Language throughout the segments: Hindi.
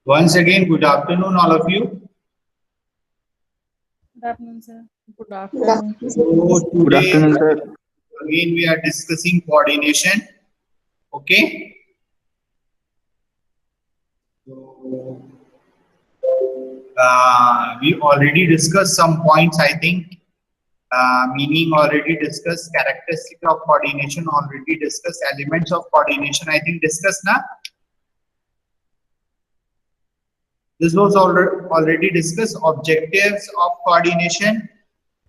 Once again, good afternoon, all of you. Good afternoon, sir. Good Good afternoon. afternoon, sir. So Good today, afternoon, sir. again, we are discussing coordination. Okay. So we already discussed some points, I think. Meaning already discussed, characteristic of coordination already discussed, elements of coordination I think discussed now. This was already discussed, objectives of coordination.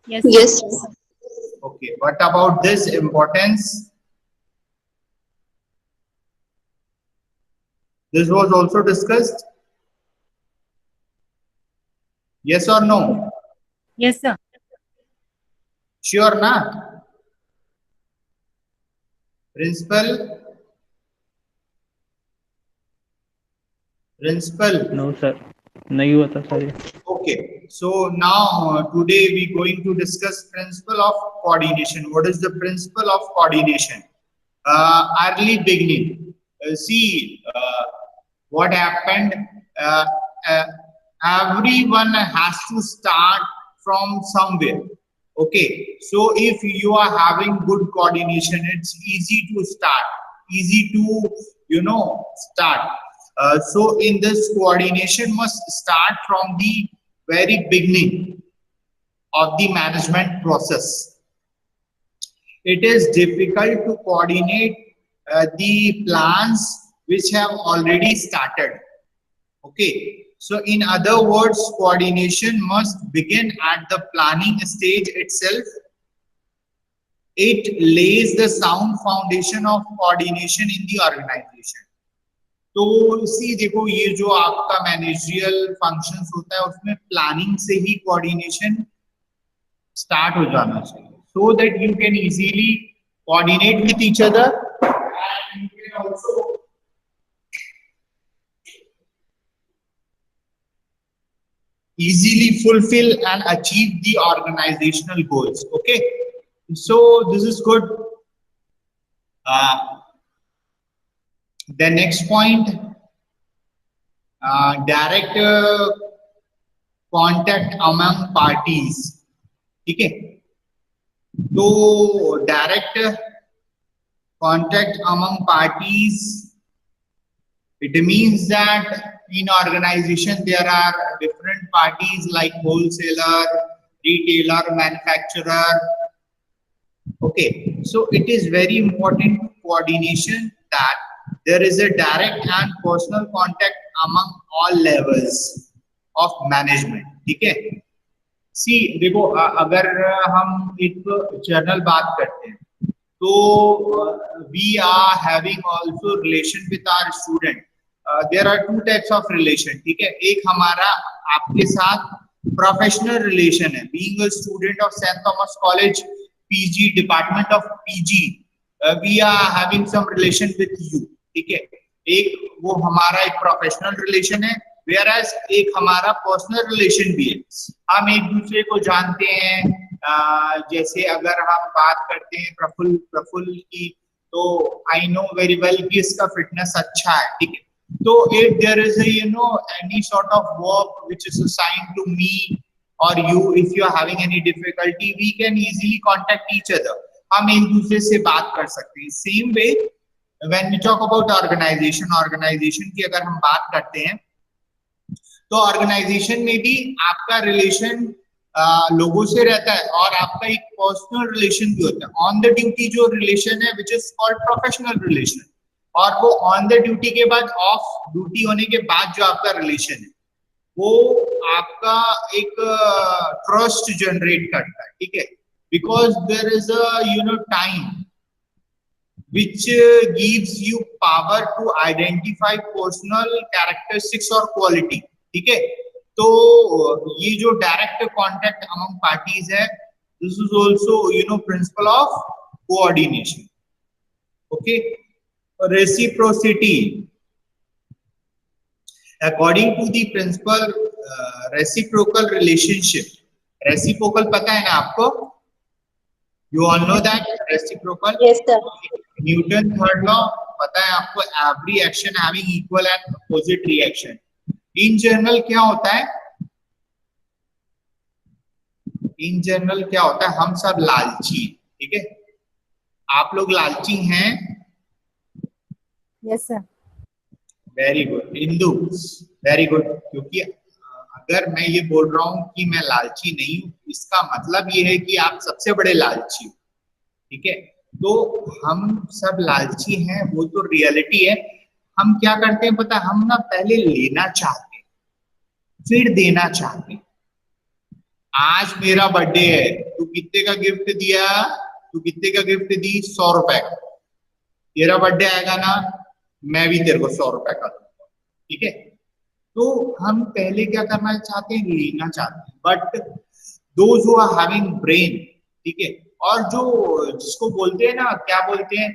Yes, sir. Yes, sir. Okay, what about this importance? This was also discussed. Yes or no? Yes, sir. Sure na? Principal? Principal? No, sir. नहीं हुआ था सर ये. Okay, so now today we going to discuss principle of coordination. What is the principle of coordination? Early beginning. See what happened. Everyone has to start from somewhere. Okay, so if you are having good coordination, it's easy to start, easy to start. So in this, coordination must start from the very beginning of the management process. It is difficult to coordinate the plans which have already started. Okay, so in other words, coordination must begin at the planning stage itself. It lays the sound foundation of coordination in the organization. तो इसी देखो, ये जो आपका मैनेजरियल फंक्शंस होता है उसमें प्लानिंग से ही कोऑर्डिनेशन स्टार्ट हो जाना चाहिए, so that you can easily coordinate with each other and you can also easily fulfill and achieve the organizational goals. Okay, so this is good. The next point, direct contact among parties. ठीक है, तो direct contact among parties, it means that in organization there are different parties like wholesaler, retailer, manufacturer. Okay, so it is very important coordination that there is a direct and personal contact among all levels of management. ठीक है, सी देखो, अगर हम एक जनरल बात करते हैं तो we are having also relation with our student. There are two types of relation. ठीक है, एक हमारा आपके साथ प्रोफेशनल रिलेशन है, being a student of St. Thomas College PG department of PG, we are having some relation with you. ठीक है, एक वो हमारा एक प्रोफेशनल रिलेशन है, whereas एक हमारा पर्सनल रिलेशन भी है, हम एक दूसरे को जानते हैं. जैसे अगर हम बात करते हैं प्रफुल्ल की, तो आई नो वेरी वेल कि इसका फिटनेस अच्छा है. ठीक है, तो if there is a any sort of work which is assigned to me or you, if you are having any difficulty, we can easily contact each other. हम एक दूसरे से बात कर सकते हैं. Same way when we talk about organization की अगर हम बात करते हैं तो ऑर्गेनाइजेशन में भी आपका रिलेशन लोगों से रहता है और आपका एक पर्सनल रिलेशन भी होता है. ऑन द ड्यूटी जो रिलेशन है which is called professional relation, और वो ऑन द ड्यूटी के बाद, ऑफ ड्यूटी होने के बाद जो आपका रिलेशन है वो आपका एक ट्रस्ट जनरेट करता है. ठीक है, because there is a time which gives you power to identify personal characteristics or quality. ठीक है, तो ये जो डायरेक्ट कॉन्टैक्ट अमंग पार्टीज है, this is also principle of coordination. Okay, reciprocity, according to the principle reciprocal relationship. Reciprocal पता है ना आपको? You all know that reciprocal. Yes, sir. Newton third law पता है आपको? Every action having equal and opposite reaction. In general क्या होता है, इन जनरल क्या होता है, हम सब लालची, ठीक है, आप लोग लालची हैं, yes sir. Very good Indu, very good, क्योंकि अगर मैं ये बोल रहा हूं कि मैं लालची नहीं हूं, इसका मतलब ये है कि आप सबसे बड़े लालची हो, ठीक है। तो हम सब लालची हैं, वो तो रियलिटी है। हम क्या करते हैं पता है, हम ना पहले लेना चाहते हैं फिर देना चाहते हैं। आज मेरा बर्थडे है, तू कितने का गिफ्ट दिया, तू कितने का गिफ्ट दी, 100 रुपए का। तेरा बर्थडे आएगा ना, मैं भी तेरे को 100 रुपए का दूंगा, ठीक है। तो हम पहले क्या करना चाहते हैं, लेना चाहते हैं, but those who are having brain, ठीक है, और जो जिसको बोलते हैं ना, क्या बोलते हैं,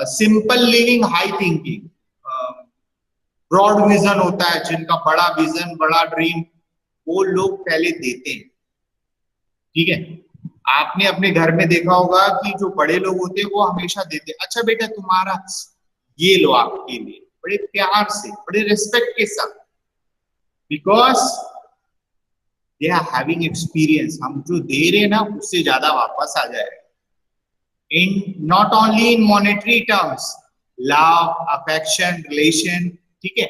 simple living high thinking, broad vision होता है, जिनका बड़ा विजन बड़ा ड्रीम, वो लोग पहले देते हैं, ठीक है। आपने अपने घर में देखा होगा कि जो बड़े लोग होते हैं वो हमेशा देते हैं, अच्छा बेटा तुम्हारा ये लो, आपके लिए, बड़े प्यार से, बड़े रिस्पेक्ट के साथ, because they are having experience, हम जो दे रहे हैं ना उससे ज्यादा वापस आ जाएगा, in not only in monetary terms, love affection relation, ठीक है,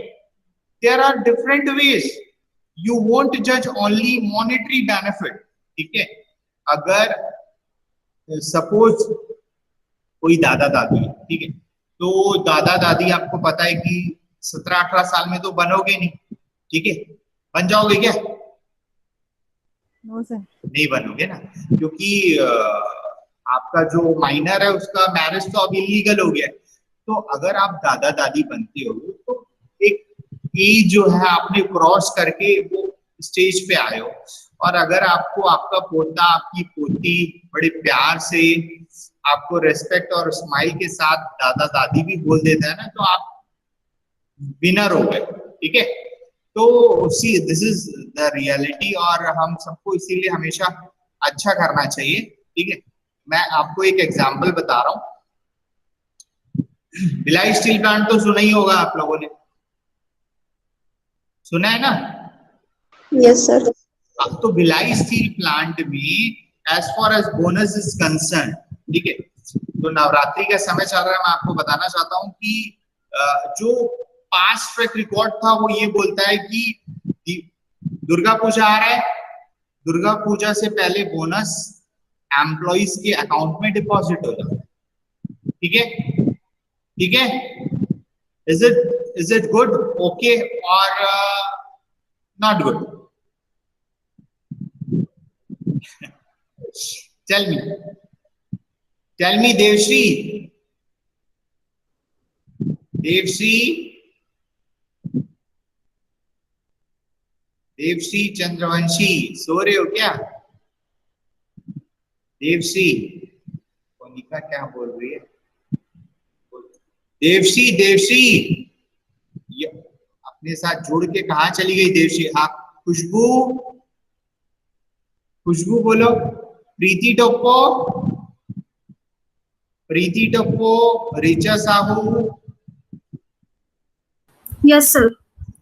there are different ways, you won't जज ओनली मॉनेटरी बेनिफिट, ठीक है। अगर सपोज कोई दादा दादी है, ठीक है, तो दादा दादी आपको पता है कि 17-18 साल में तो बनोगे नहीं, ठीक है, बन जाओगे क्या, नो सर। नहीं बनोगे ना, क्योंकि आपका जो माइनर है उसका मैरिज तो अब इलीगल हो गया है। तो अगर आप दादा दादी बनते हो तो एक एज जो है आपने क्रॉस करके वो स्टेज पे आए हो, और अगर आपको आपका पोता आपकी पोती बड़े प्यार से आपको रेस्पेक्ट और स्माइल के साथ दादा दादी भी बोल देता है ना, तो आप विनर हो गए, ठीक है। तो see this is the reality, और हम सबको इसीलिए हमेशा अच्छा करना चाहिए, ठीक है। मैं आपको एक एग्जांपल बता रहा हूँ, भिलाई स्टील प्लांट तो सुना ही होगा आप लोगों ने, सुना है ना। Yes sir. तो भिलाई स्टील प्लांट में as far as bonus is concern, ठीक है, तो नवरात्रि का समय चल रहा है, मैं आपको बताना चाहता हूँ कि जो पास्ट ट्रैक रिकॉर्ड था वो ये बोलता है कि दुर्गा पूजा आ रहा है, दुर्गा पूजा से पहले बोनस एम्प्लॉइज के अकाउंट में डिपॉजिट हो जाता है, ठीक है, ठीक है। इज इट गुड, ओके, और not good, tell me Devshree, Devshree, Devshree Chandravanshi, सो रहे हो क्या, देवश्री, कोनिका क्या बोल रही है, देवश्री, देवश्री, अपने साथ जुड़ के कहा चली गई देवश्री, आप खुशबू, खुशबू बोलो, Preeti Toppo, Preeti Toppo, Richa Sahu, Yes, sir.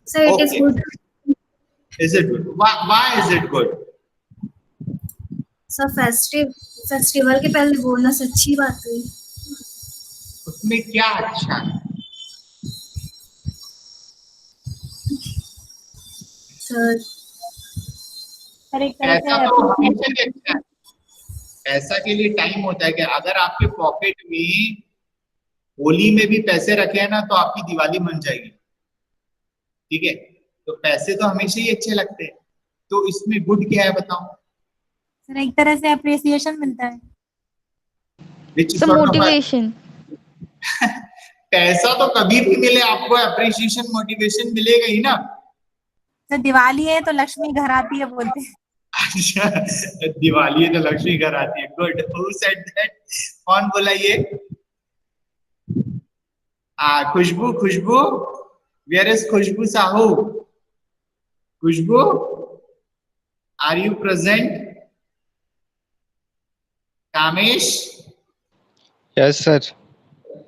Sir, it is okay, good. is it good, why is it good, sir festival के पहले बोनस अच्छी बात हुई। उसमें क्या अच्छा है, सर सर एक तरह ऐसा से तो हमेशा ही अच्छा है, ऐसा के लिए टाइम होता है कि अगर आपके पॉकेट में होली में भी पैसे रखे हैं ना तो आपकी दिवाली बन जाएगी, ठीक है, तो पैसे तो हमेशा ही अच्छे लगते हैं, तो इसमें गुड क्या है बताओ, सर एक तरह से अप्रिसिएशन मिलता है। Which Some sort of motivation. पैसा तो कभी भी मिले आपको अप्रिसिएशन मोटिवेशन मिलेगा ही ना। सर दिवाली है तो लक्ष्मी घर आती है बोलते हैं। अच्छा, दिवाली है तो लक्ष्मी घर आती है, गुड, हु सेड दैट, कौन बोला ये, Khushboo, Khushboo, where is Khushboo Sahu, Khushboo, are you present, Kamesh, yes sir.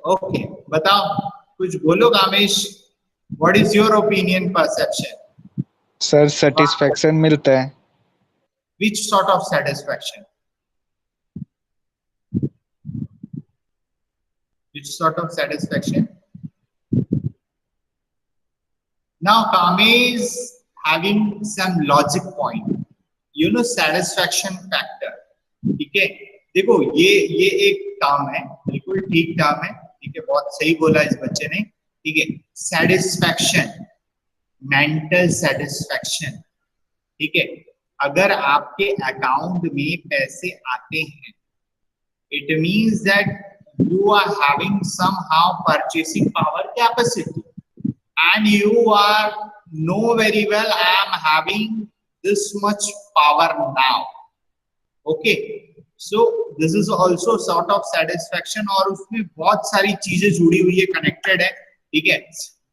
Okay, बताओ कुछ बोलो Kamesh, what is your opinion perception, sir satisfaction मिलता है। Which sort of satisfaction? Which sort of satisfaction? Now Kame is having some logic point. You know, satisfaction factor. ठीक है, देखो ये एक टर्म है, बिल्कुल ठीक टर्म है, ठीक है, बहुत सही बोला इस बच्चे ने, ठीक है। सेटिस्फैक्शन, मेंटल सेटिस्फैक्शन, ठीक है। अगर आपके अकाउंट में पैसे आते हैं, it means that you are having somehow purchasing power capacity, and you are know very well I am having this much power now. Okay, so this is also sort of satisfaction, और उसमें बहुत सारी चीजें जुड़ी हुई है, कनेक्टेड है, ठीक है।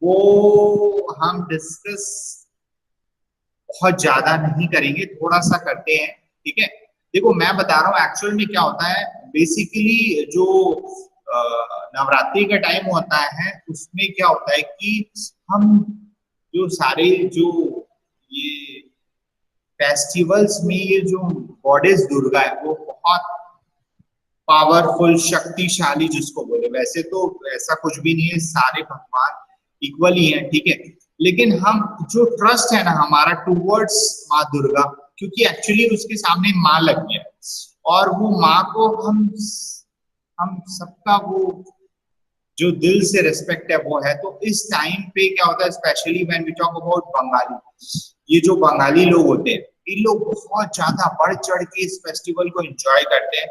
वो हम डिस्कस बहुत ज्यादा नहीं करेंगे, थोड़ा सा करते हैं, ठीक है। देखो मैं बता रहा हूँ एक्चुअल में क्या होता है। बेसिकली जो नवरात्रि का टाइम होता है उसमें क्या होता है कि हम जो सारे जो ये फेस्टिवल्स में ये जो गॉडेस दुर्गा है वो बहुत पावरफुल, शक्तिशाली जिसको बोले, वैसे तो ऐसा कुछ भी नहीं है, सारे भगवान इक्वल ही है, ठीक है। लेकिन हम जो ट्रस्ट है ना हमारा टूवर्ड्स माँ दुर्गा, क्योंकि एक्चुअली उसके सामने माँ लग गया और वो माँ को हम सबका वो जो दिल से रिस्पेक्ट है वो है। तो इस टाइम पे क्या होता है, specially when we talk about Bengali, ये जो बंगाली लोग होते हैं, ये लोग बहुत ज्यादा बढ़ चढ़ के इस फेस्टिवल को एंजॉय करते हैं।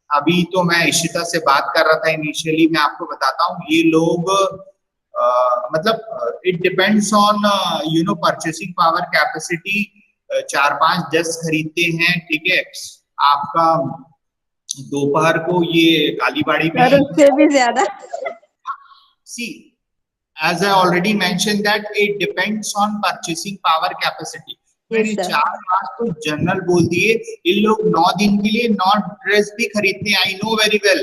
अभी तो मैं इशिता से बात कर रहा था इनिशियली, मैं आपको बताता हूँ ये लोग मतलब it depends on you know purchasing power capacity, 4-5 dress खरीदते हैं, ठीक है। आपका दोपहर को ये कालीबाड़ी में, उससे भी ज्यादा। see as I already mentioned that it depends on purchasing power capacity. मैंने 4-5 तो जनरल बोल दिए, इन लोग 9 दिन के लिए 9 ड्रेस भी खरीदते हैं। आई नो वेरी वेल,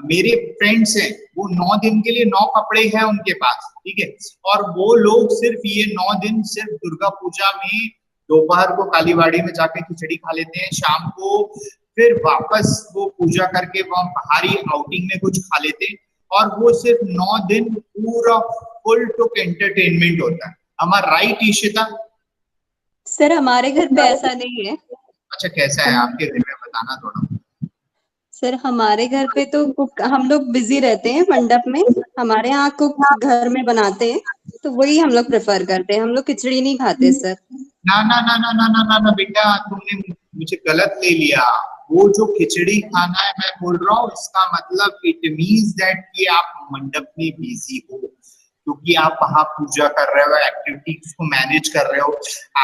मेरे फ्रेंड्स हैं वो 9 दिन के लिए 9 कपड़े हैं उनके पास, ठीक है। और वो लोग सिर्फ ये 9 दिन सिर्फ दुर्गा पूजा में दोपहर को कालीबाड़ी में जाके खिचड़ी खा लेते हैं, शाम को फिर वापस वो पूजा करके वहां बाहरी आउटिंग में कुछ खा लेते हैं, और वो सिर्फ 9 दिन पूरा फुल टू एंटरटेनमेंट होता है। हमारा राइट इशिता? सर हमारे घर पे ऐसा नहीं है। अच्छा, कैसा है आपके घर में, बताना थोड़ा। सर हमारे घर पे तो कुक हम लोग बिजी रहते हैं मंडप में, हमारे यहाँ कुक घर में बनाते हैं, तो वही हम लोग प्रेफर करते हैं। हम लोग खिचड़ी नहीं खाते सर। ना ना ना ना ना ना ना ना बेटा, तुमने मुझे गलत ले लिया। वो जो खिचड़ी खाना है मैं बोल रहा हूँ, इसका मतलब इट मीन्स दैट कि आप मंडप में बिजी हो, क्योंकि आप वहां पूजा कर रहे हो, एक्टिविटीज को मैनेज कर रहे हो।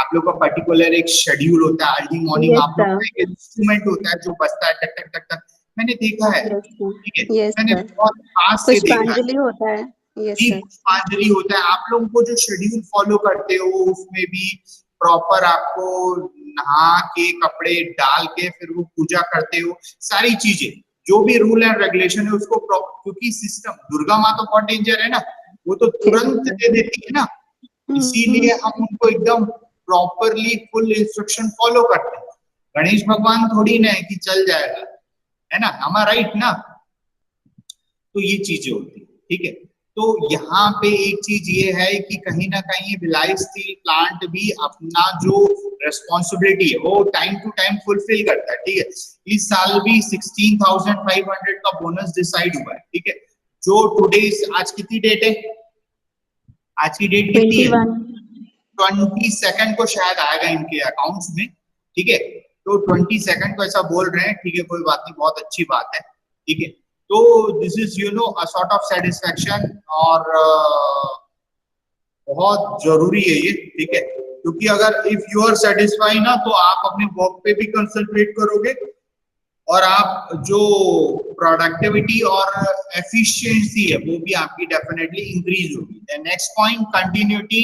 आप लोग का पर्टिकुलर एक शेड्यूल होता है, अर्ली मॉर्निंग आप लोग का एक इंस्ट्रूमेंट होता है जो बजता है टक टक टक टक, मैंने देखा है, ठीक है, मैंने बहुत पास से देखा है। होता है, पुष्पांजलि होता है। आप लोगों को जो शेड्यूल फॉलो करते हो उसमें भी प्रॉपर आपको नहा के कपड़े डाल के फिर वो पूजा करते हो, सारी चीजें जो भी रूल एंड रेगुलेशन है उसको, क्योंकि सिस्टम दुर्गा माँ तो बहुत डेंजर है ना, वो तो तुरंत दे देती है ना, इसीलिए हम उनको एकदम प्रॉपरली फुल इंस्ट्रक्शन फॉलो करते हैं। गणेश भगवान थोड़ी ना है कि चल जाएगा, है ना, हमारा राइट ना। तो ये चीजें होती है, ठीक है। तो यहाँ पे एक चीज ये है कि कहीं ना कहीं भिलाई स्टील प्लांट भी अपना जो रेस्पॉन्सिबिलिटी है वो टाइम टू टाइम फुलफिल करता है, ठीक है। इस साल भी 16,500 का बोनस डिसाइड हुआ है, ठीक है। जो टुडे, आज कितनी डेट है, आज की डेट कितनी है, 22 को शायद आएगा इनके अकाउंट्स में, ठीक है। तो 22 को ऐसा बोल रहे हैं, ठीक है, कोई बात नहीं, बहुत अच्छी बात है, ठीक है। तो this is you know a sort of satisfaction, और बहुत जरूरी है ये, ठीक है, क्योंकि अगर इफ यू आर सेटिस्फाई ना तो आप अपने वर्क पे भी कंसंट्रेट करोगे और आप जो प्रोडक्टिविटी और एफिशिएंसी है वो भी आपकी डेफिनेटली इंक्रीज होगी। The next point, continuity.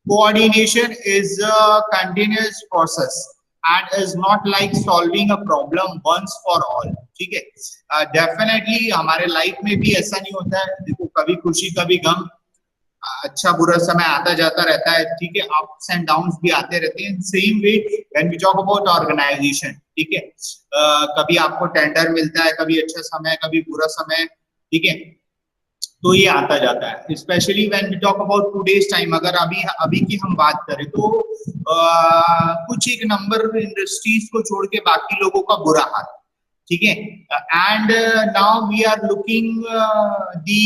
Coordination is a continuous process and is not like solving a problem once for all, ठीक है। डेफिनेटली हमारे लाइफ में भी ऐसा नहीं होता है, देखो कभी खुशी कभी गम, अच्छा बुरा समय आता जाता रहता है, ठीक है, अप्स एंड डाउन्स भी आते रहते हैं। Same way when we talk about organisation, ठीक है, कभी आपको टेंडर मिलता है, कभी अच्छा समय, कभी बुरा समय, ठीक है, तो ये आता जाता है। Specially when we talk about today's time, अगर अभी अभी की हम बात करें तो कुछ एक नंबर इंडस्ट्रीज को छोड़ के बाकी लोगों का बुरा हाल, ठीक है। And now we are looking the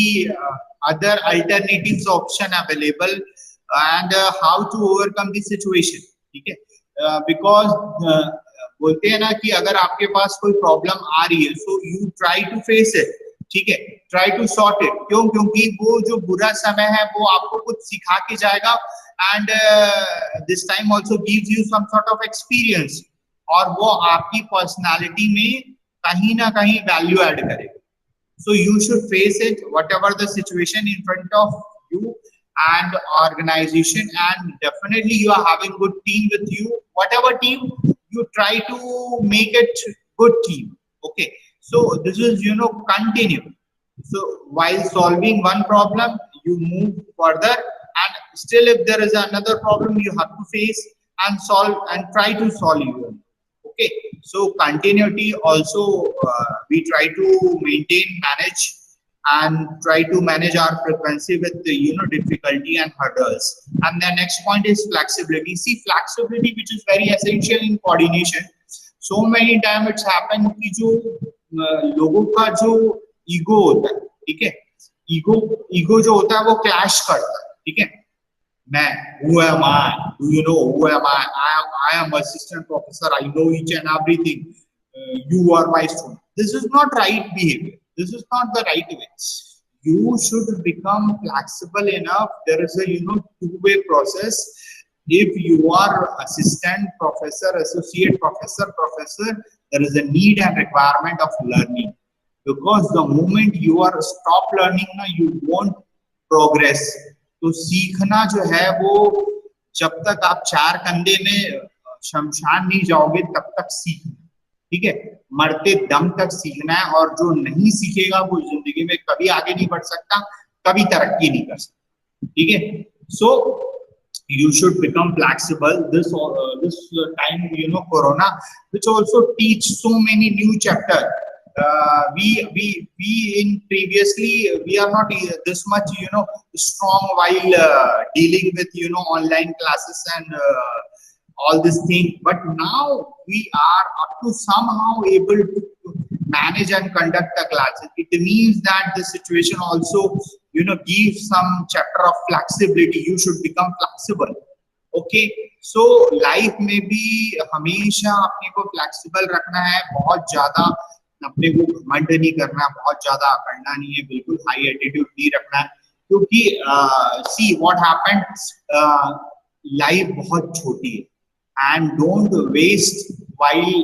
other alternatives option available and how to overcome the situation, ठीक है, because बोलते हैं ना कि अगर आपके पास कोई प्रॉब्लम आ रही है so you try to face it, ठीक है, try to sort it। क्यों? क्योंकि वो जो बुरा समय है वो आपको कुछ सिखा के जाएगा and this time also gives you some sort of experience, और वो आपकी पर्सनालिटी में कहीं ना कहीं वैल्यू ऐड करेगा। So you should face it, whatever the situation in front of you and organization, and definitely you are having good team with you. Whatever team, you try to make it good team. Okay. So this is, you know, continue. So while solving one problem, you move further, and still if there is another problem, you have to face and solve and try to solve it. Okay, so continuity also we try to maintain, manage, and try to manage our frequency with the, you know, difficulty and hurdles. And the next point is flexibility. See, flexibility, which is very essential in coordination. So many times it's happened कि जो लोगों का जो ईगो होता है, ठीक है, ईगो जो होता है वो क्लैश करता है, ठीक है। मैं, who am I? Do you know who am I? I am assistant professor. I know each and everything. You are my student. This is not right behavior. This is not the right way. You should become flexible enough. There is a, you know, two-way process. If you are assistant professor, associate professor, there is a need and requirement of learning. Because the moment you are stop learning, you won't progress. तो सीखना जो है वो जब तक आप चार कंधे में शमशान नहीं जाओगे तब तक सीखना, ठीक है, मरते दम तक सीखना है। और जो नहीं सीखेगा वो जिंदगी में कभी आगे नहीं बढ़ सकता, कभी तरक्की नहीं कर सकता, ठीक है। सो you should become flexible. This time, you know, corona, which also teach so many new chapter. We in previously we are not this much, you know, strong while dealing with, you know, online classes and all this thing, but now we are up to somehow able to manage and conduct the classes. It means that the situation also, you know, gives some chapter of flexibility. You should become flexible. Okay, so life में भी हमेशा अपने को flexible रखना है, बहुत ज्यादा अपने को घमंड नहीं करना, बहुत ज्यादा करना नहीं है, बिल्कुल हाई एटीट्यूड नहीं रखना है, क्योंकि सी व्हाट हैपेंस, लाइफ बहुत छोटी है and don't waste while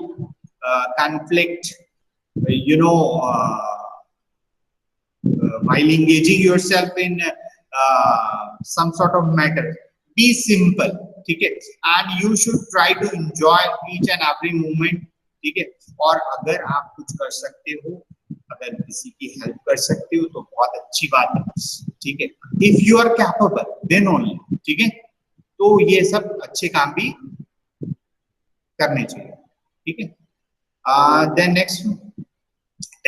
conflict, you know, while engaging yourself in some sort of matter. Be simple, ठीक है, and you should try to enjoy each and every moment, ठीक है। और अगर आप कुछ कर सकते हो, अगर किसी की हेल्प कर सकते हो तो बहुत अच्छी बात है, ठीक है। If you are capable then only, ठीक है, तो ये सब अच्छे काम भी करने चाहिए, ठीक है। Then next,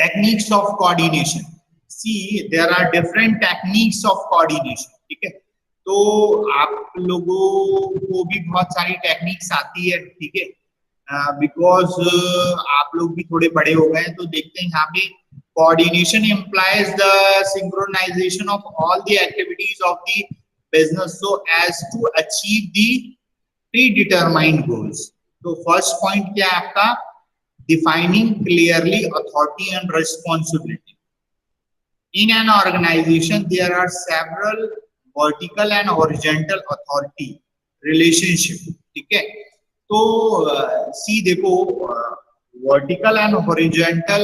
techniques of coordination. See there are different techniques of coordination, ठीक है। तो आप लोगों को भी बहुत सारी टेक्निक्स आती है, ठीक है, बिकॉज आप लोग भी थोड़े बड़े हो गए, तो देखते हैं यहाँ पे coordination implies the synchronization of all the activities of the business so as to achieve the predetermined goals. तो फर्स्ट पॉइंट क्या है आपका? defining clearly authority and responsibility. In an organization there are several vertical and horizontal authority relationship, ठीक है। तो सी देखो, वर्टिकल एंड हॉरिजॉन्टल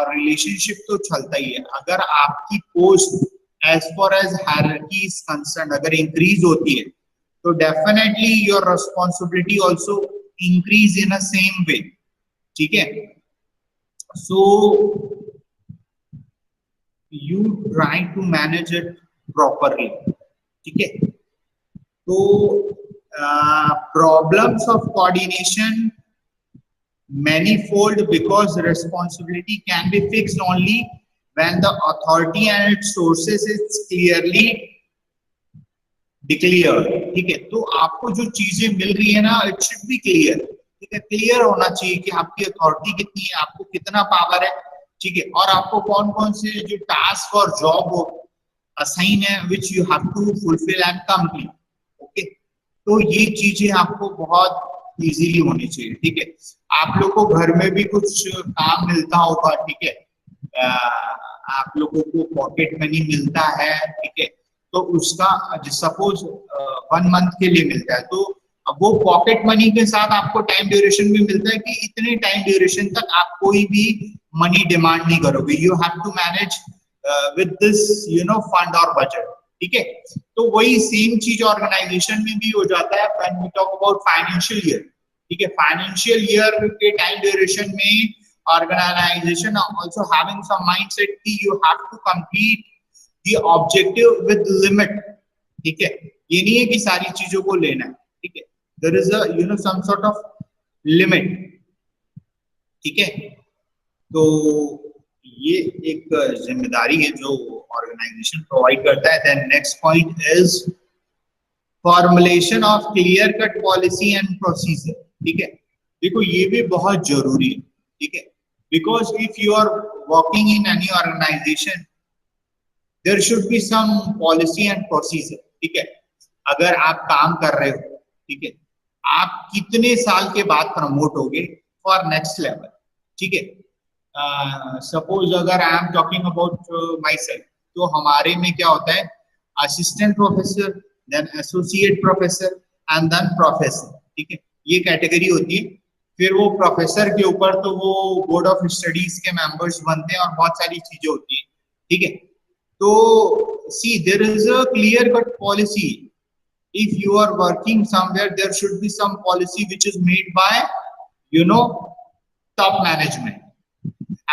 रिलेशनशिप तो चलता ही है। अगर आपकी post as far as hierarchy is concern अगर इंक्रीज होती है तो definitely your responsibility also increase in a same way, ठीक है। सो you try to manage it properly. ठीक है, तो problems of coordination manifold because responsibility can be fixed only when the authority and its sources is clearly declared. ठीक है, तो आपको जो चीजें मिल रही है ना, इट शुड बी क्लियर. ठीक है, क्लियर होना चाहिए कि आपकी अथॉरिटी कितनी है, आपको कितना पावर है. ठीक है, और आपको कौन कौन से जो टास्क और जॉब असाइन है which you have to fulfil and complete. Okay, तो ये चीजें आपको बहुत इजीली होनी चाहिए. ठीक है, आप लोग को घर में भी कुछ काम मिलता होगा. ठीक है, आप लोगों को पॉकेट मनी मिलता है. ठीक है, तो उसका सपोज 1 मंथ के लिए मिलता है, तो वो पॉकेट मनी के साथ आपको टाइम ड्यूरेशन भी मिलता है कि इतने टाइम ड्यूरेशन तक आप कोई भी मनी डिमांड नहीं करोगे. You have to manage with this fund और बजट. ठीक है, तो वही सेम चीज ऑर्गेनाइजेशन में भी हो जाता है when we talk about financial year. ठीक है, फाइनेंशियल ईयर के टाइम ड्यूरेशन में organization also having some mindset कि you have to complete the objective with limit. ठीक है, ये नहीं है कि सारी चीजों को लेना है. ठीक है, there is a some sort of limit. ठीक है, तो ये एक जिम्मेदारी है जो ऑर्गेनाइजेशन प्रोवाइड करता है. Then next point is formulation of clear cut policy and procedure. ठीक है, देखो ये भी बहुत जरूरी है. ठीक है, because if you are working in any organisation there should be some policy and procedure. ठीक है, अगर आप काम कर रहे हो, ठीक है, आप कितने साल के बाद प्रमोट होगे फॉर नेक्स्ट लेवल. ठीक है, सपोज अगर I am talking about myself, तो हमारे में क्या होता है, assistant professor, then associate professor and then professor. ठीक है, ये कैटेगरी होती है. फिर वो प्रोफेसर के ऊपर तो वो बोर्ड ऑफ स्टडीज के मेंबर्स बनते हैं और बहुत सारी चीजें होती है. ठीक है, तो see there is a clear cut policy. If you are working somewhere there should be some policy which is made by top management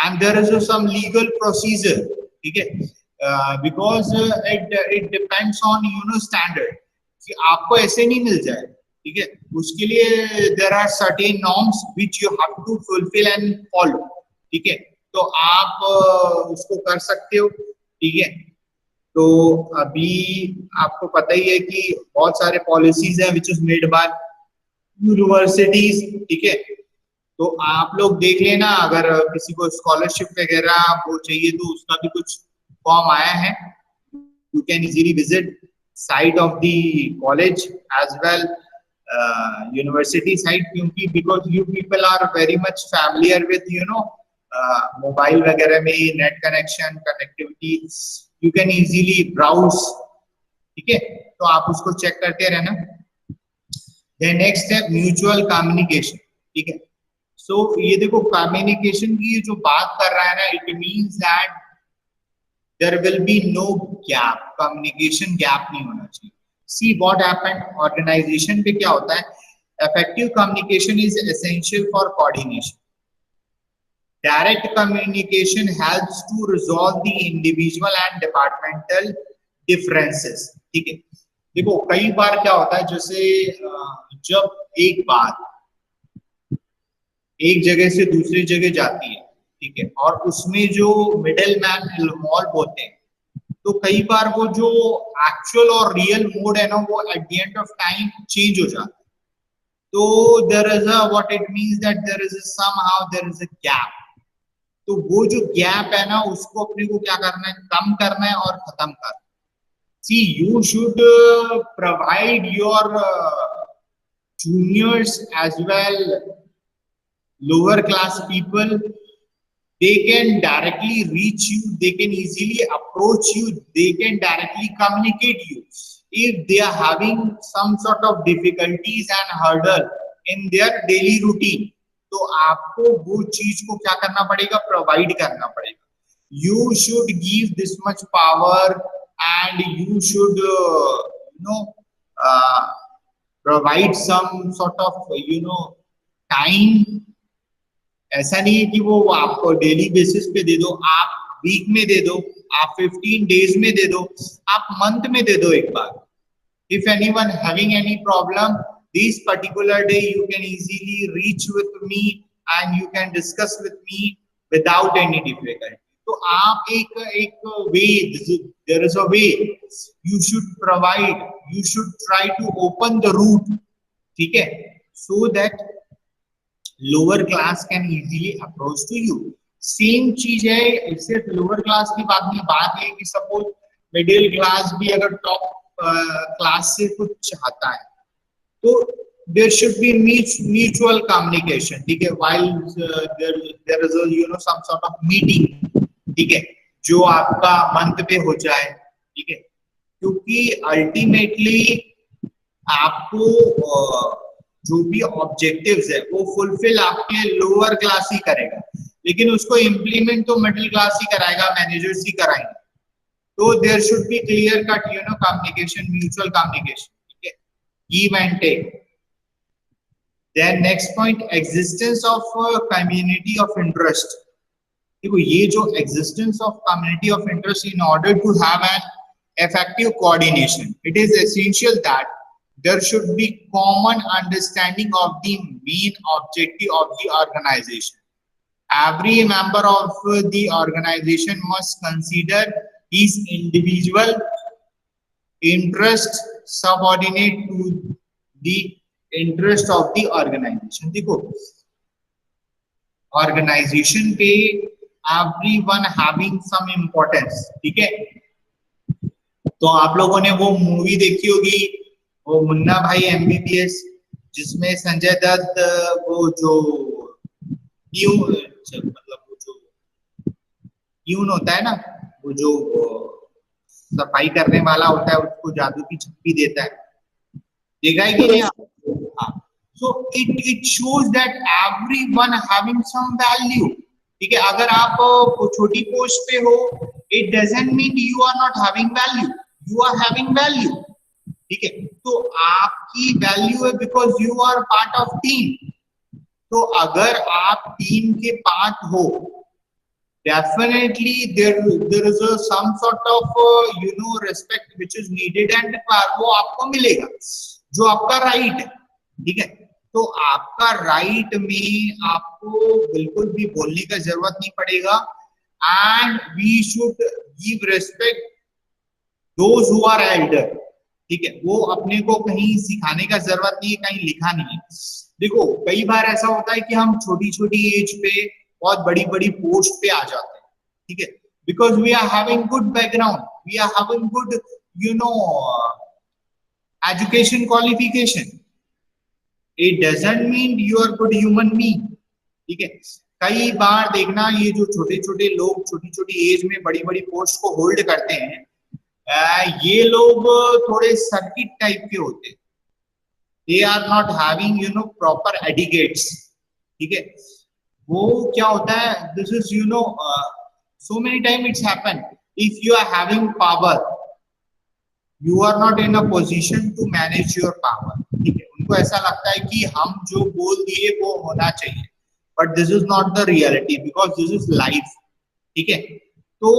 and there is some legal procedure. ठीक है, because it depends on standard कि आपको ऐसे नहीं मिल जाए. ठीक है, उसके लिए there are certain norms which you have to fulfill and follow. ठीक है, तो आप उसको कर सकते हो. ठीक है, तो अभी आपको पता ही है कि बहुत सारे पॉलिसीज हैं which is made by universities. ठीक है, तो आप लोग देख लेना, अगर किसी को स्कॉलरशिप वगैरह वो चाहिए तो उसका भी कुछ फॉर्म आया है. You can easily visit site of the college as well university site, क्योंकि because you people are very much familiar with mobile वगैरह में net connection connectivity, you can easily browse. ठीक है, तो आप उसको चेक करते रहना. देन नेक्स्ट है म्यूचुअल कम्युनिकेशन. ठीक है, सो ये देखो कम्युनिकेशन की जो बात कर रहा है ना, it means that there will be no gap, communication gap नहीं होना चाहिए. सी व्हाट हैपेंड, ऑर्गेनाइजेशन पे क्या होता है, effective communication is essential for coordination. Direct communication helps to resolve the individual and departmental differences. ठीक है, देखो कई बार क्या होता है, जैसे जब एक बात एक जगह से दूसरी जगह जाती है, ठीक है, और उसमें जो मिडिल मैन इन्वॉल्व होते हैं, तो कई बार वो जो एक्चुअल और रियल मोड है ना, वो at the end of time change हो जाता है. तो there is a what it means that there is somehow there is a gap. तो वो जो गैप है ना, उसको अपने को क्या करना है, कम करना है और खत्म करना है. See you should provide your juniors as well, lower class people, they can directly reach you, they can easily approach you, they can directly communicate you if they are having some sort of difficulties and hurdle in their daily routine. तो आपको वो चीज को क्या करना पड़ेगा, प्रोवाइड करना पड़ेगा. You should give this much power and you should provide some sort of time. ऐसा नहीं है कि वो आपको डेली बेसिस पे दे दो, आप वीक में दे दो, आप 15 days में दे दो, आप month में दे दो एक बार. If anyone having any problem, this particular day you can easily reach with me and you can discuss with me without any difficulty. तो आप एक way, there is a way you should provide, you should try to open the route, ठीक है, so that lower class can easily approach to you. Same चीज है, सिर्फ लोअर क्लास की बात नहीं, बात है कि सपोज मिडिल क्लास भी अगर टॉप क्लास से कुछ चाहता है तो there should be mutual communication, ठीक है, while there is some sort of meeting, ठीक है, जो आपका मंथ पे हो जाए, ठीक है, क्योंकि अल्टीमेटली आपको जो भी ऑब्जेक्टिव्स है वो फुलफिल आपके लोअर क्लास ही करेगा, लेकिन उसको इम्प्लीमेंट तो मिडिल क्लास ही कराएगा, मैनेजर्स ही कराएंगे. तो there should be clear cut communication, mutual communication, ठीक है, give and take. Then next point, existence of community of interest. देखो ये जो existence of community of interest, in order to have an effective coordination, it is essential that there should be common understanding of the main objective of the organization. Every member of the organization must consider his individual interest subordinate to the interest of the organization. देखो organization पे everyone having some importance, ठीक है. तो आप लोगों ने वो मूवी देखी होगी, वो मुन्ना भाई MBBS, जिसमें संजय दत्त वो जो मतलब वो जो प्यून होता है ना, वो जो सफाई करने वाला होता है, उसको जादू की छप्पी देता है, देखा है कि नहीं? हाँ. So it shows that everyone having some value, ठीक है. अगर आप छोटी पोस्ट पे हो, it doesn't mean you are not having value, you are having value, ठीक है. तो आपकी वैल्यू है because you are part of team. तो अगर आप टीम के पार्ट हो, definitely there is some sort of respect which is needed and वो आपको मिलेगा, जो आपका राइट है, ठीक है. तो आपका राइट में आपको बिल्कुल भी बोलने का जरूरत नहीं पड़ेगा. And we should give respect those who are elder, ठीक है. वो अपने को कहीं सिखाने का जरूरत नहीं है, कहीं लिखा नहीं है. देखो कई बार ऐसा होता है कि हम छोटी छोटी एज पे बहुत बड़ी बड़ी पोस्ट पे आ जाते हैं, ठीक है, because we are having good background, we are having good education qualification. It doesn't mean you are good human being, ठीक है. कई बार देखना, ये जो छोटे छोटे लोग छोटी छोटी एज में बड़ी बड़ी पोस्ट को होल्ड करते हैं, ये लोग थोड़े सर्किट टाइप के होते हैं. They are not having proper adequates, ठीक है. वो क्या होता है, this is so many time it's happen, if you are having power you are not in a position to manage your power, ठीक है. उनको ऐसा लगता है कि हम जो बोल दिए वो होना चाहिए, but this is not the reality because this is life, ठीक है. तो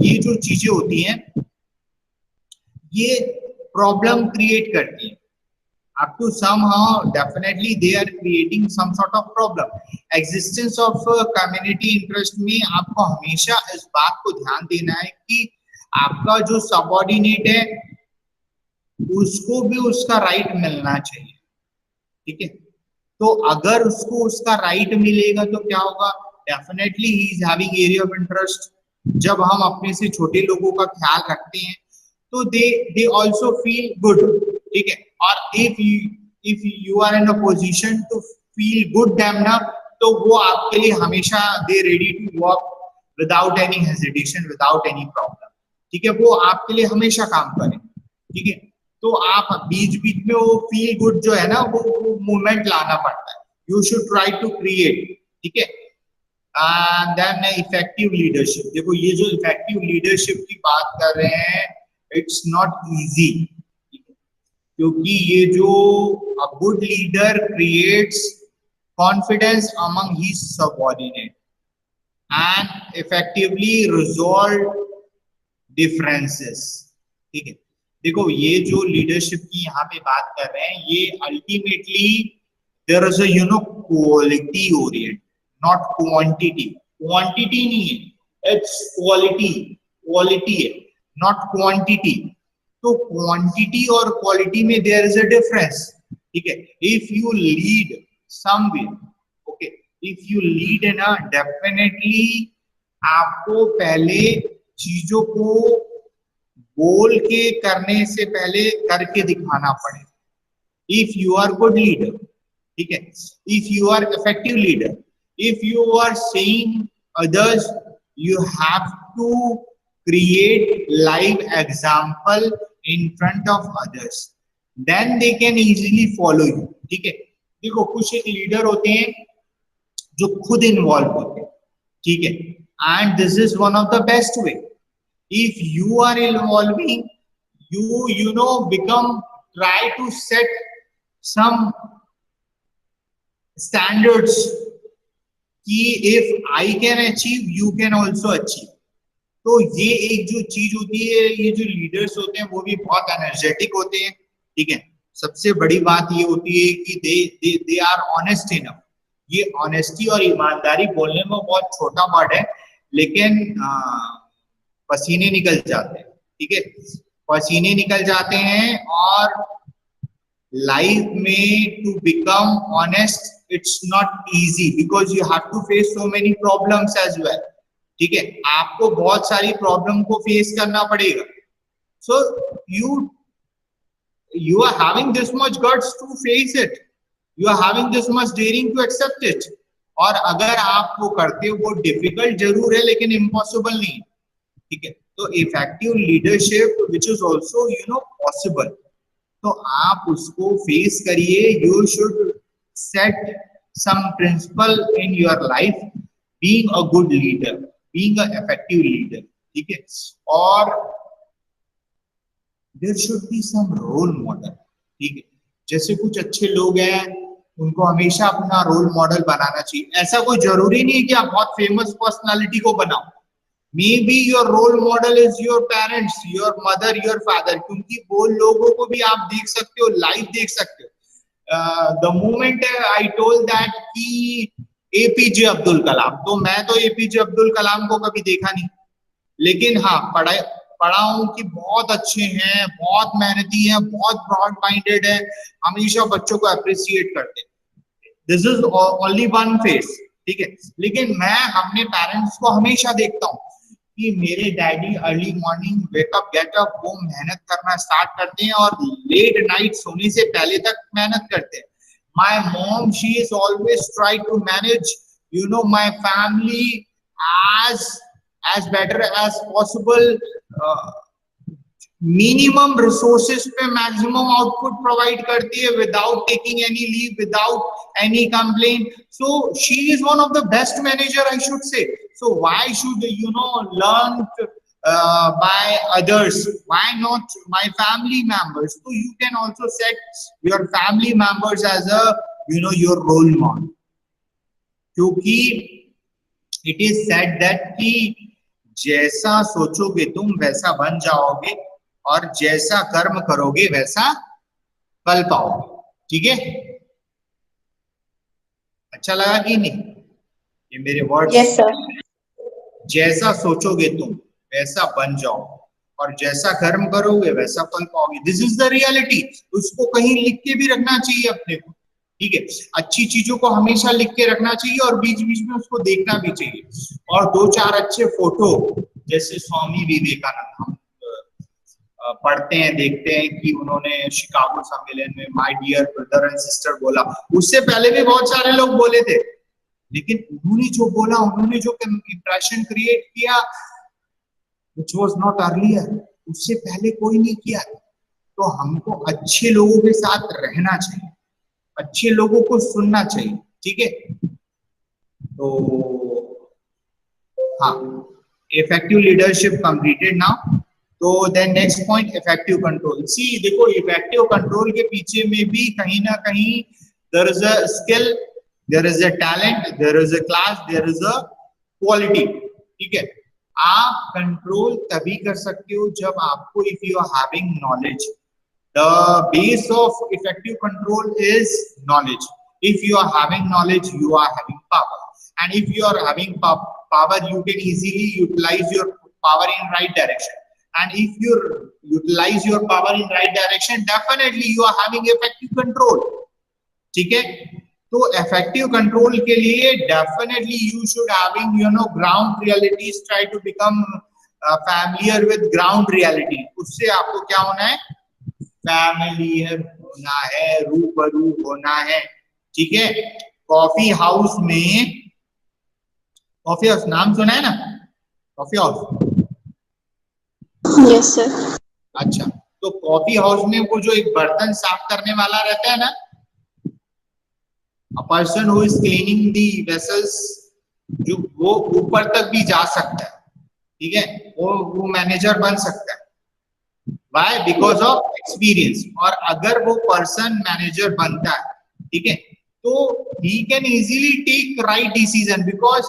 ये जो चीजें होती हैं ये प्रॉब्लम क्रिएट करती है. up to somehow definitely they are creating some sort of problem. Existence of community interest में आपको हमेशा इस बात को ध्यान देना है कि आपका जो सबऑर्डिनेट है उसको भी उसका राइट मिलना चाहिए, ठीक है. तो अगर उसको उसका राइट मिलेगा तो क्या होगा, definitely he is having area of interest. जब हम अपने से छोटे लोगों का ख्याल रखते हैं तो दे आल्सो फील गुड, ठीक है. और if you are in a position to feel good them ना, तो वो आपके लिए हमेशा they ready to work without any hesitation, without any problem, ठीक है. वो आपके लिए हमेशा काम करें, ठीक है. तो आप बीच बीच में वो फील गुड जो है ना वो मूवमेंट लाना पड़ता है. You should try to create, ठीक है. Then effective leadership. देखो ये जो इफेक्टिव लीडरशिप की बात कर रहे हैं, इट्स नॉट इजी, क्योंकि ये जो a good leader creates confidence among his subordinate and effectively resolve differences. ठीक है, देखो ये जो लीडरशिप की यहाँ पे बात कर रहे हैं, ये ultimately there is a quality orient, not quantity. Quantity नहीं है, इट्स क्वालिटी. क्वालिटी है, नॉट क्वांटिटी. तो क्वांटिटी और क्वालिटी में देयर इज अ डिफरेंस. ठीक है, if you lead somewhere, okay, if you lead है ना, डेफिनेटली आपको पहले चीजों को बोल के करने से पहले करके दिखाना पड़े. If you are good leader, ठीक है, if you are effective leader, if you are saying others, you have to create live example in front of others, then they can easily follow you. ठीक है, देखो कुछ एक लीडर होते हैं जो खुद इन्वॉल्व होते हैं, ठीक है, and this is one of the best way. If you are involving, you know become, try to set some standards कि if I can achieve, you can also achieve. तो ये एक जो चीज होती है, ये जो लीडर्स होते हैं वो भी बहुत एनर्जेटिक होते हैं. ठीक है, सबसे बड़ी बात ये होती है कि दे आर ऑनेस्ट इनफ. ये ऑनेस्टी और ईमानदारी बोलने में बहुत छोटा वर्ड है, लेकिन पसीने निकल जाते हैं. ठीक है, पसीने निकल जाते हैं. और लाइफ में to become honest, it's not easy because you have to face so many problems as well. ठीक है, आपको बहुत सारी प्रॉब्लम को फेस करना पड़ेगा. सो you are having this much guts to face it, you are having this much daring to accept it. और अगर आप वो करते हो, वो डिफिकल्ट जरूर है लेकिन इम्पॉसिबल नहीं. ठीक है, तो effective leadership which is also possible, तो आप उसको फेस करिए. You should set some principle in your life, being a good leader, being a effective leader. ठीक है, और there should be some role model. ठीक है, जैसे कुछ अच्छे लोग हैं, उनको हमेशा अपना रोल मॉडल बनाना चाहिए. ऐसा कोई जरूरी नहीं है कि आप बहुत फेमस पर्सनालिटी को बनाओ. Maybe your role model is your parents, your mother, your father, क्योंकि वो लोगों को भी आप देख सकते हो, लाइव देख सकते हो. The moment I told that कि एपीजे अब्दुल कलाम, तो मैं तो एपीजे अब्दुल कलाम को कभी देखा नहीं, लेकिन हाँ पढ़ा हूं कि बहुत अच्छे हैं, बहुत मेहनती हैं, बहुत ब्रॉड माइंडेड है, हमेशा बच्चों को अप्रिशिएट करते हैं. This is only one face. ठीक है, लेकिन मैं अपने पेरेंट्स को हमेशा देखता हूँ कि मेरे daddy early morning wake up getup, वो मेहनत करना स्टार्ट करते हैं और लेट नाइट सोने से पहले तक मेहनत करते हैं. My mom, she is always try to manage, my family as better as possible. Minimum resources पे maximum output provide करती है without taking any leave, without any complaint. So she is one of the best manager, I should say. So why should learn by others? Why not my family members? So you can also set your family members as a your role model. क्योंकि it is said that कि जैसा सोचोगे तुम वैसा बन जाओगे, और जैसा कर्म करोगे वैसा फल पाओगे. ठीक है, अच्छा लगा कि नहीं ये मेरे वर्ड्स? Yes sir. जैसा सोचोगे तुम वैसा बन जाओ, और जैसा कर्म करोगे वैसा फल पाओगे. This is the reality. उसको कहीं लिख के भी रखना चाहिए अपने को. ठीक है, अच्छी चीजों को हमेशा लिख के रखना चाहिए और बीच बीच में उसको देखना भी चाहिए. और 2-4 अच्छे फोटो, जैसे स्वामी विवेकानंद, हम पढ़ते हैं, देखते हैं कि उन्होंने शिकागो सम्मेलन में my dear brother and sister बोला. उससे पहले भी बहुत सारे लोग बोले थे, लेकिन उन्होंने जो बोला, उन्होंने जो इंप्रेशन क्रिएट किया, which was not earlier, उससे पहले कोई नहीं किया. तो हमको अच्छे लोगों के साथ रहना चाहिए, अच्छे लोगों को सुनना चाहिए. ठीक है, तो हाँ, इफेक्टिव लीडरशिप कंप्लीटेड नाउ. तो then next point, effective control. See देखो, इफेक्टिव कंट्रोल के पीछे में भी कहीं ना कहीं there is a skill, there is a talent, there is a class, there is a quality. ठीक है, आप कंट्रोल तभी कर सकते हो जब आपको, if you are having knowledge, the base of effective control is knowledge. If you are having knowledge, you are having power, and if you are having power, you can easily utilize your power in right direction. And if you utilize your power in right direction, definitely you are having effective control. ठीक है, तो effective control के लिए definitely you should having ground realities. Try to become familiar with ground reality. उससे आपको क्या होना है, फैमिलियर होना है, रूबरू होना है. ठीक है, कॉफी हाउस में, कॉफी हाउस नाम सुना है ना, कॉफी हाउस. Yes sir. अच्छा, तो कॉफी हाउस में वो जो एक बर्तन साफ करने वाला रहता है ना, a person who is cleaning the vessels, जो वो ऊपर तक भी जा सकता है. ठीक है, वो मैनेजर बन सकता है. Why? Because of experience. और अगर वो पर्सन मैनेजर बनता है, ठीक है, तो he can easily take right decision because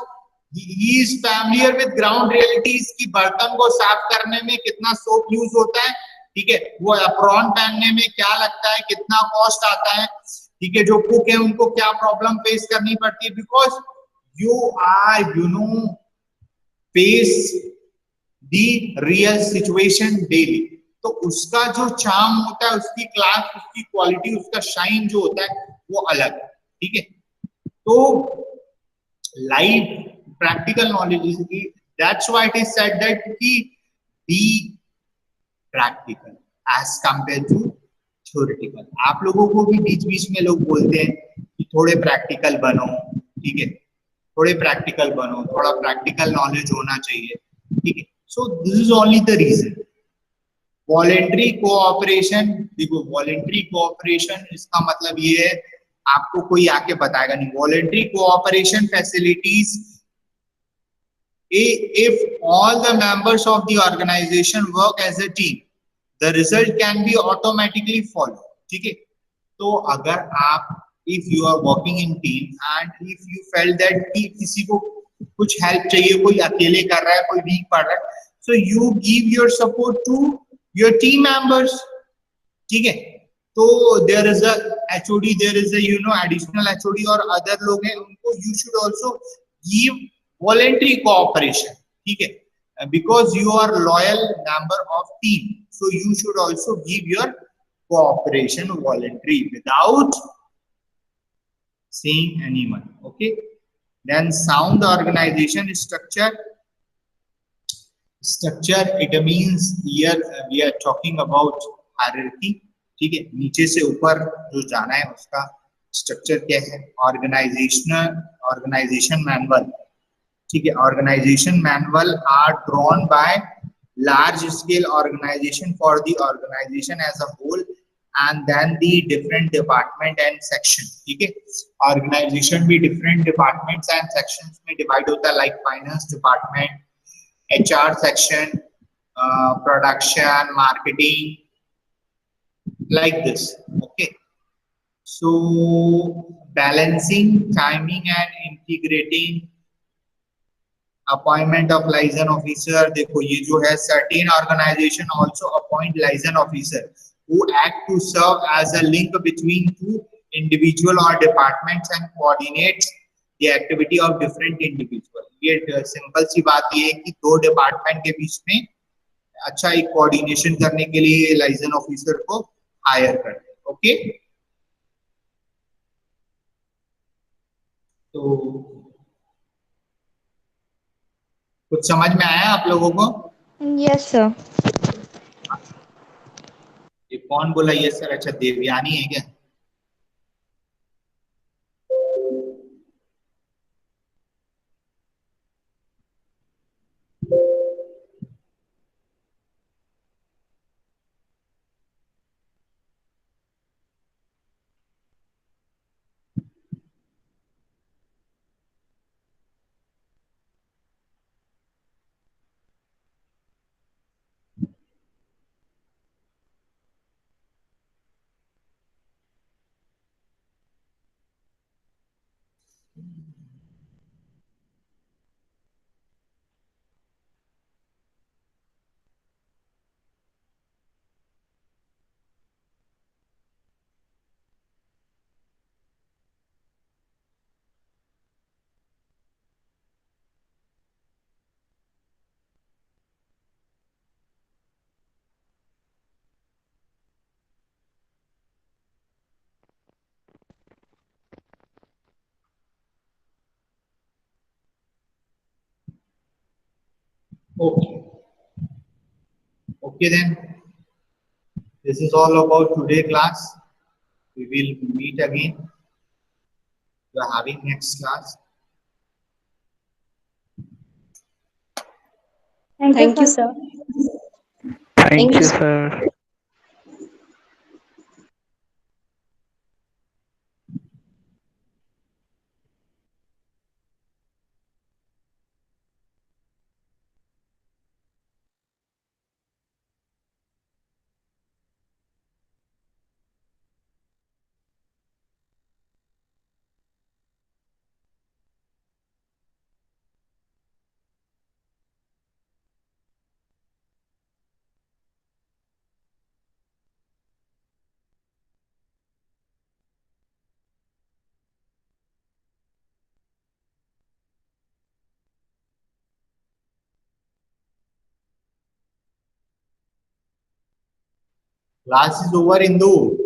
he is familiar with ground realities कि बर्तन को साफ करने में कितना सोप यूज होता है. ठीक है, वो एप्रॉन पहनने में क्या लगता है, कितना कॉस्ट आता है. ठीक है, जो कुक है उनको क्या प्रॉब्लम फेस करनी पड़ती है, because you are face the real situation daily. तो उसका जो चार्म होता है, उसकी क्लास, उसकी क्वालिटी, उसका शाइन जो होता है वो अलग है. ठीक है, तो live practical knowledge is key, that's why it is said that key be practical as compare to theoretical. आप लोगों को भी बीच बीच में लोग बोलते हैं कि थोड़े प्रैक्टिकल बनो. ठीक है, थोड़े प्रैक्टिकल बनो, थोड़ा प्रैक्टिकल नॉलेज होना चाहिए. ठीक है, so this is only the reason. Voluntary cooperation, देखो वॉलेंट्री कोऑपरेशन इसका मतलब ये है, आपको कोई आके बताएगा नहीं. Voluntary cooperation facilities if all the members of the organization work as a team, the result can be automatically followed. ठीक है, तो अगर आप, if you are working in team and if you felt that कि किसी को कुछ हेल्प चाहिए, कोई अकेले कर रहा है, कोई वीक पड़ रहा है, so you give your support to your team members. ठीक है, तो there is a HOD, there is a additional HOD और other लोग हैं, उनको you should also give voluntary cooperation. ठीक है, because you are loyal member of team, so you should also give your cooperation voluntary without seeing anyone. Okay, then sound organization structure. Structure, it means here we are talking about hierarchy. ठीक है, नीचे से ऊपर जो जाना है उसका स्ट्रक्चर क्या है. Organization manual. ठीक है, organization manual are drawn by large scale organization for the organization as a whole and then the different department and section. ठीक है, organization भी different departments and sections में divide होता है, like finance department, HR section, production, marketing, like this. Okay, so balancing, timing and integrating. Appointment of liaison officer, देखो ये जो है, certain organization also appoint liaison officer who act to serve as a link between two individual और departments and coordinates the activity of different individual. ये सिंपल सी बात ये है कि दो डिपार्टमेंट के बीच में अच्छा एक कोऑर्डिनेशन करने के लिए लाइजन ऑफिसर को हायर करते हैं. ओके, तो कुछ समझ में आया आप लोगों को? Yes sir. ये कौन बोला ये सर? अच्छा, देवयानी है क्या? Okay. Okay then. This is all about today class. We will meet again. We are having next class. Thank you, sir. Thank Thank you, you. sir. Class is over, Indu.